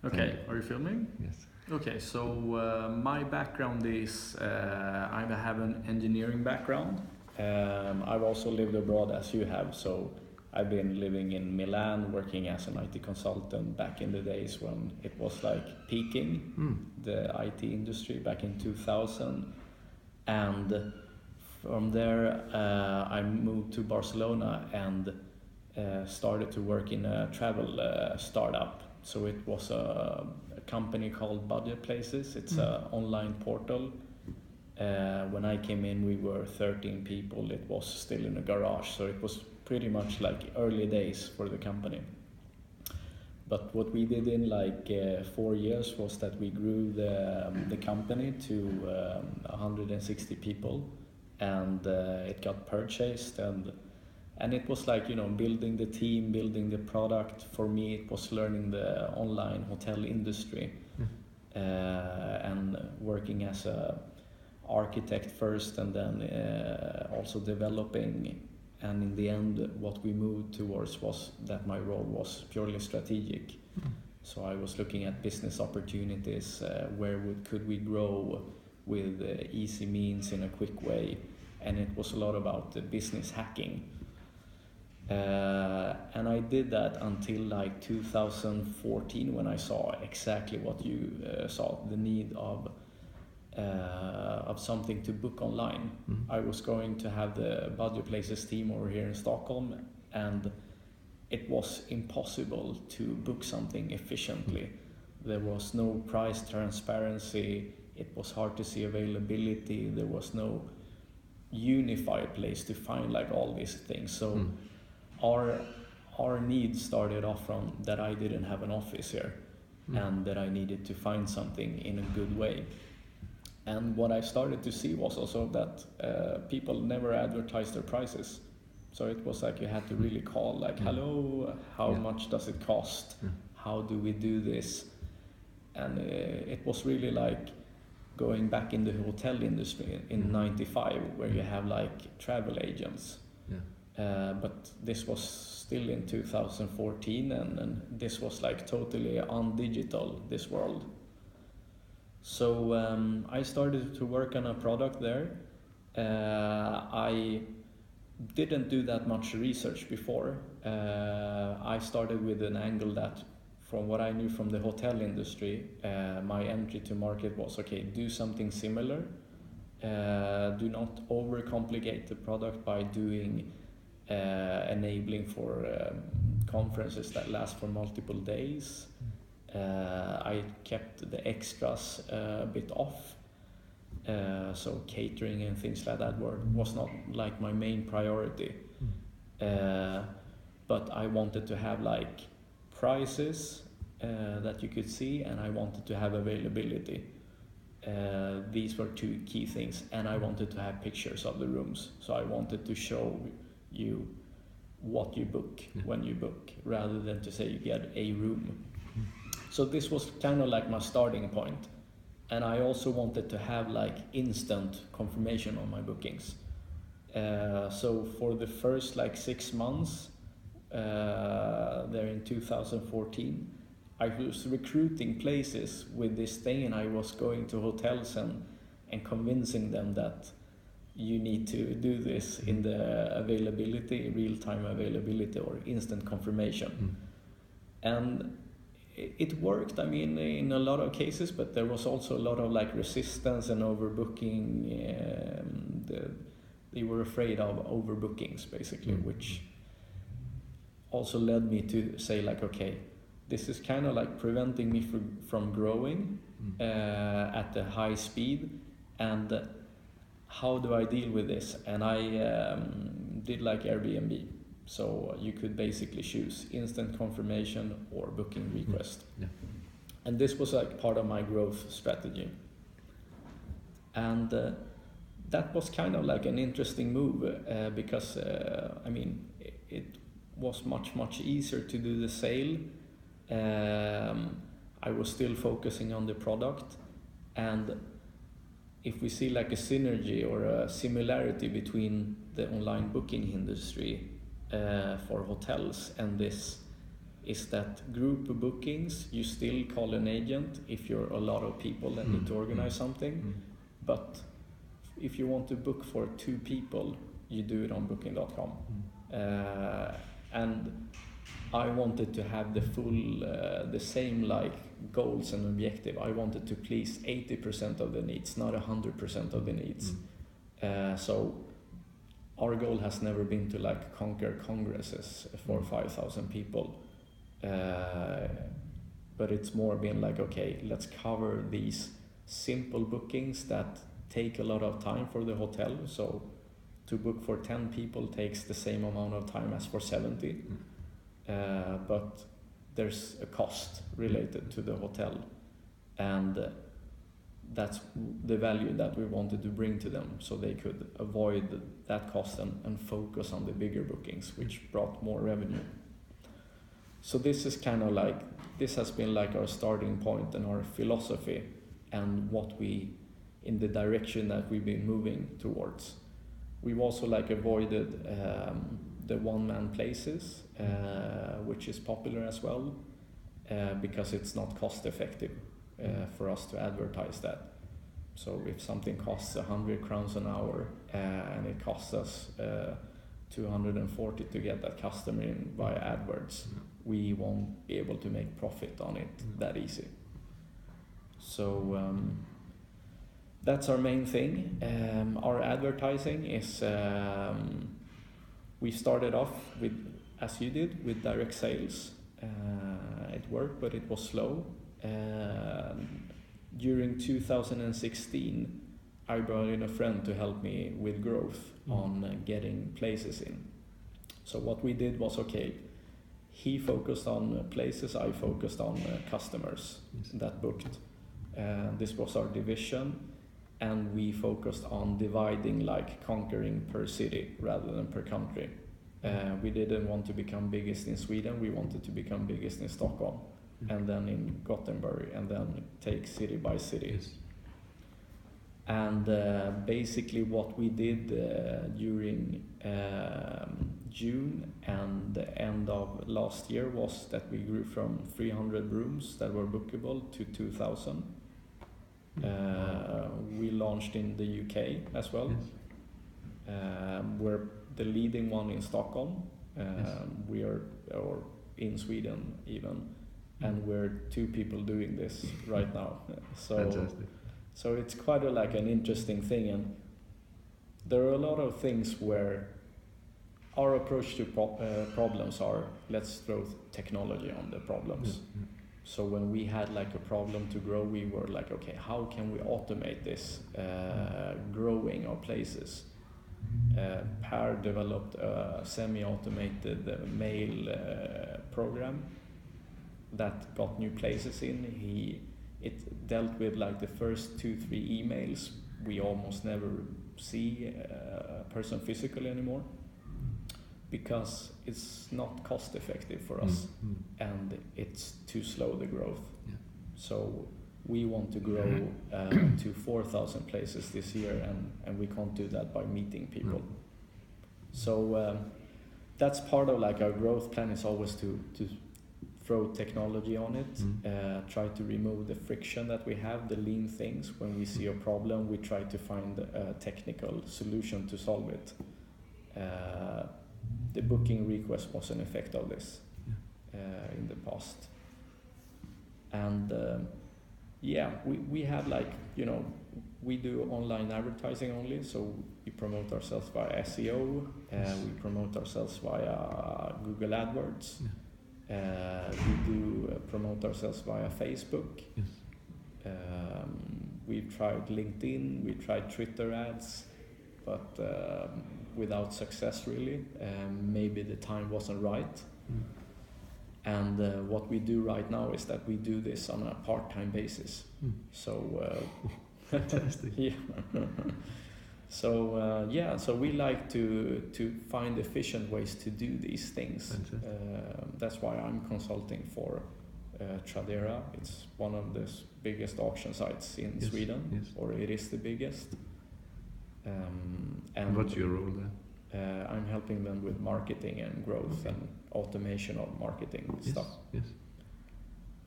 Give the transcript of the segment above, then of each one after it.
Okay, are you filming? Yes. Okay, so my background is I have an engineering background. I've also lived abroad as you have, so I've been living in Milan working as an IT consultant back in the days when it was like peaking, the IT industry back in 2000. And from there I moved to Barcelona and started to work in a travel startup. So it was a company called Budget Places. It's an online portal. When I came in, we were 13 people. It was still in a garage, so it was pretty much like early days for the company. But what we did in like 4 years was that we grew the company to 160 people, and it got purchased, and it was like, you know, building the team, building the product. For me, it was learning the online hotel industry and working as a architect first, and then also developing. And in the end, what we moved towards was that my role was purely strategic. So I was looking at business opportunities, where could we grow with easy means in a quick way, and it was a lot about the business hacking. And I did that until like 2014, when I saw exactly what you saw, the need of something to book online. I was going to have the Budget Places team over here in Stockholm, and it was impossible to book something efficiently. There was no price transparency, it was hard to see availability, there was no unified place to find like all these things. So our need started off from that I didn't have an office here, and that I needed to find something in a good way. And what I started to see was also that people never advertised their prices. So it was like you had to really call, like, hello, how much does it cost? How do we do this? And it was really like going back in the hotel industry in 95, where you have like travel agents. But this was still in 2014, and this was like totally undigital, this world. So I started to work on a product there. I didn't do that much research before. I started with an angle that, from what I knew from the hotel industry, my entry to market was, okay, do something similar. Do not overcomplicate the product by doing enabling for conferences that last for multiple days. I kept the extras a bit off, so catering and things like that was not like my main priority. But I wanted to have like prices that you could see, and I wanted to have availability. These were two key things, and I wanted to have pictures of the rooms, so I wanted to show you what you book when you book, rather than to say you get a room. So this was kind of like my starting point, and I also wanted to have like instant confirmation on my bookings. So for the first like 6 months there in 2014, I was recruiting places with this thing, and I was going to hotels and convincing them that you need to do this in the availability, real-time availability or instant confirmation. And it worked, I mean, in a lot of cases, but there was also a lot of like resistance and overbooking. They were afraid of overbookings, basically, which also led me to say like, okay, this is kind of like preventing me from growing at a high speed, and how do I deal with this? And I did like Airbnb. So you could basically choose instant confirmation or booking request. And this was like part of my growth strategy. And that was kind of like an interesting move because I mean, it was much easier to do the sale. I was still focusing on the product, and if we see like a synergy or a similarity between the online booking industry for hotels and this is that group bookings, you still call an agent if you're a lot of people that need to organize something. But if you want to book for 2 people, you do it on booking.com. And I wanted to have the same like goals and objective. I wanted to please 80% of the needs, not 100% of the needs. So our goal has never been to like conquer congresses for 5,000 people. But it's more been like, okay, let's cover these simple bookings that take a lot of time for the hotel. So to book for 10 people takes the same amount of time as for 70. But there's a cost related to the hotel, and that's the value that we wanted to bring to them, so they could avoid that cost and focus on the bigger bookings, which brought more revenue. So this is kind of like, this has been like our starting point and our philosophy, and what we, in the direction that we've been moving towards. We've also like avoided the one-man places, which is popular as well, because it's not cost effective for us to advertise that. So if something costs 100 crowns an hour and it costs us 240 to get that customer in via AdWords, we won't be able to make profit on it that easy. So that's our main thing. Our advertising is, we started off with, as you did, with direct sales. It worked, but it was slow. During 2016, I brought in a friend to help me with growth on getting places in. So what we did was, okay, he focused on places, I focused on customers that booked. This was our division, and we focused on dividing, like conquering per city rather than per country. We didn't want to become biggest in Sweden, we wanted to become biggest in Stockholm, and then in Gothenburg, and then take city by city. And basically what we did during June and the end of last year was that we grew from 300 rooms that were bookable to 2,000. We launched in the UK as well. We're the leading one in Stockholm. We are, or in Sweden even, and we're 2 people doing this right now. Fantastic. So it's quite like an interesting thing, and there are a lot of things where our approach to problems are, let's throw technology on the problems. So when we had like a problem to grow, we were like, okay, how can we automate this growing our places? Per developed a semi-automated mail program that got new places in. It dealt with like the first 2-3 emails. We almost never see a person physically anymore, because it's not cost effective for us, and it's too slow, the growth. So we want to grow to 4,000 places this year, and we can't do that by meeting people. So that's part of like our growth plan, is always to throw technology on it, try to remove the friction that we have, the lean things. When we see a problem, we try to find a technical solution to solve it. The booking request was an effect of this in the past. And we have like, we do online advertising only, so we promote ourselves via SEO, we promote ourselves via Google AdWords. We do promote ourselves via Facebook. We've tried LinkedIn, we tried Twitter ads, but without success really. Maybe the time wasn't right. And what we do right now is that we do this on a part-time basis. So fantastic. So we like to find efficient ways to do these things. That's why I'm consulting for Tradera. It's one of the biggest auction sites in Sweden, or it is the biggest. And what's your role there? I'm helping them with marketing and growth and automation of marketing stuff. Yes.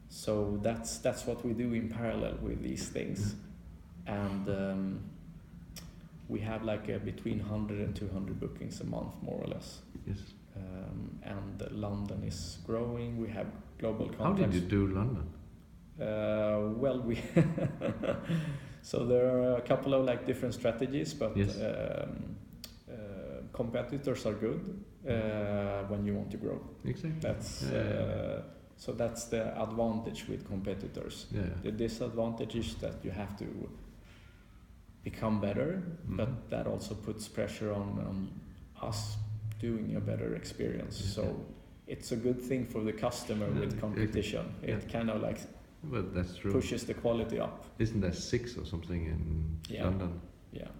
So that's what we do in parallel with these things. And we have like between 100 and 200 bookings a month, more or less. Yes. And London is growing. We have global contacts. How did you do London? Well, we so there are a couple of like different strategies, but competitors are good when you want to grow. Exactly. That's so that's the advantage with competitors. Yeah. The disadvantage is that you have to become better, but that also puts pressure on us doing a better experience. So it's a good thing for the customer with competition. It kind of like that's true. Pushes the quality up. Isn't there 6 or something in London? Yeah.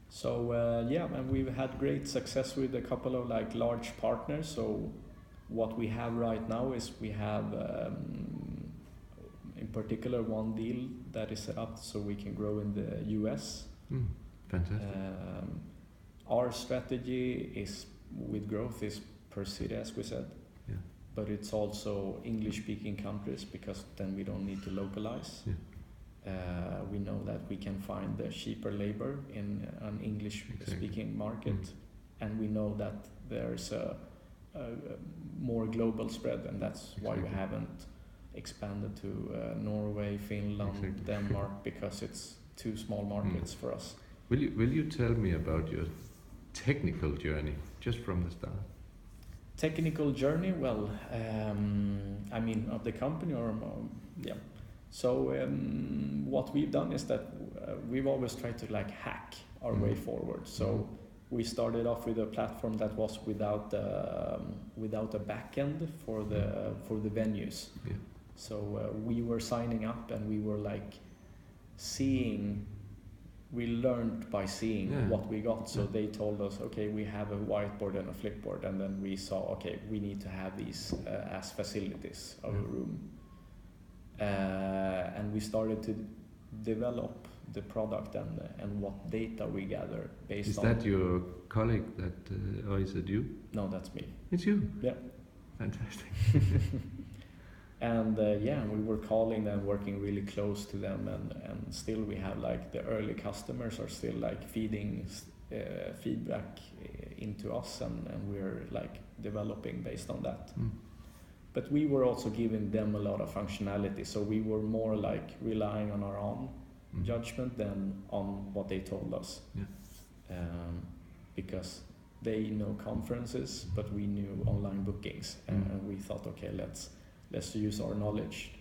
So and we've had great success with a couple of like large partners. So what we have right now is we have in particular one deal that is set up so we can grow in the US. Fantastic. Our strategy is with growth is per city, as we said. Yeah. But it's also English-speaking countries, because then we don't need to localize. Yeah. We know that we can find the cheaper labor in an English-speaking market, and we know that there's a more global spread, and that's why we haven't expanded to Norway, Finland, Denmark, because it's too small markets for us. Will you tell me about your technical journey just from the start? Technical journey, well, I mean of the company, or So what we've done is that we've always tried to like hack our way forward. So we started off with a platform that was without a backend for the venues. Yeah. So we were signing up and we were like seeing. We learned by seeing what we got. So they told us, okay, we have a whiteboard and a flipboard, and then we saw, okay, we need to have these as facilities of a room. And we started to develop the product and what data we gather based on. Is that your colleague that, or is it you? No, that's me. It's you? Yeah. Fantastic. And we were calling them, working really close to them, and still we have like the early customers are still like feeding feedback into us, and we're like developing based on that. But we were also giving them a lot of functionality, so we were more like relying on our own judgment than on what they told us. Because they know conferences, but we knew online bookings, and we thought, okay, let's use our knowledge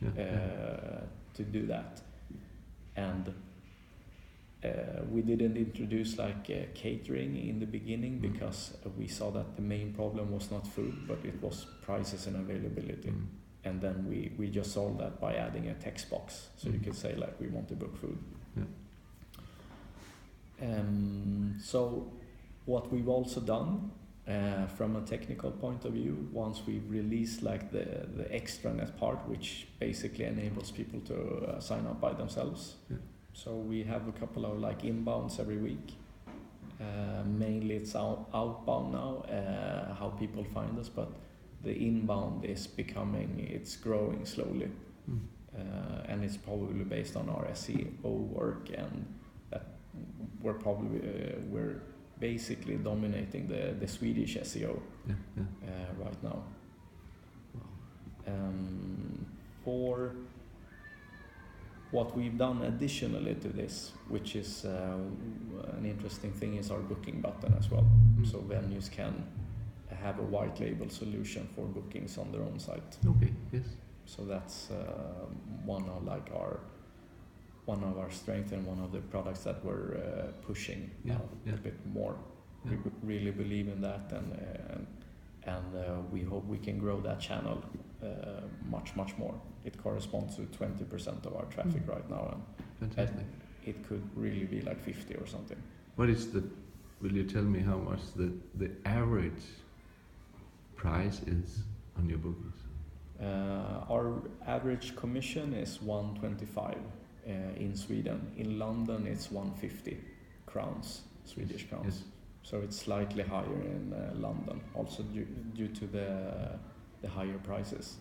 to do that. And we didn't introduce like catering in the beginning because we saw that the main problem was not food, but it was prices and availability. And then we just solved that by adding a text box, so you could say like we want to book food. So what we've also done from a technical point of view, once we've released like the extranet part, which basically enables people to sign up by themselves. So we have a couple of like inbounds every week. Mainly it's outbound now, how people find us, but the inbound is it's growing slowly. And it's probably based on our SEO work, and that we're basically dominating the Swedish SEO right now. For what we've done additionally to this, which is an interesting thing, is our booking button as well. So venues can have a white label solution for bookings on their own site. Okay, yes. So that's one of our strengths and one of the products that we're pushing a bit more. We really believe in that, and we hope we can grow that channel much more. It corresponds to 20% of our traffic right now, and it could really be like 50 or something. What is will you tell me how much the average price is on your bookings? Our average commission is 125 in Sweden. In London it's 150 crowns, Swedish crowns. So it's slightly higher in London, also due to the higher prices.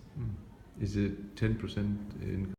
Is it 10% in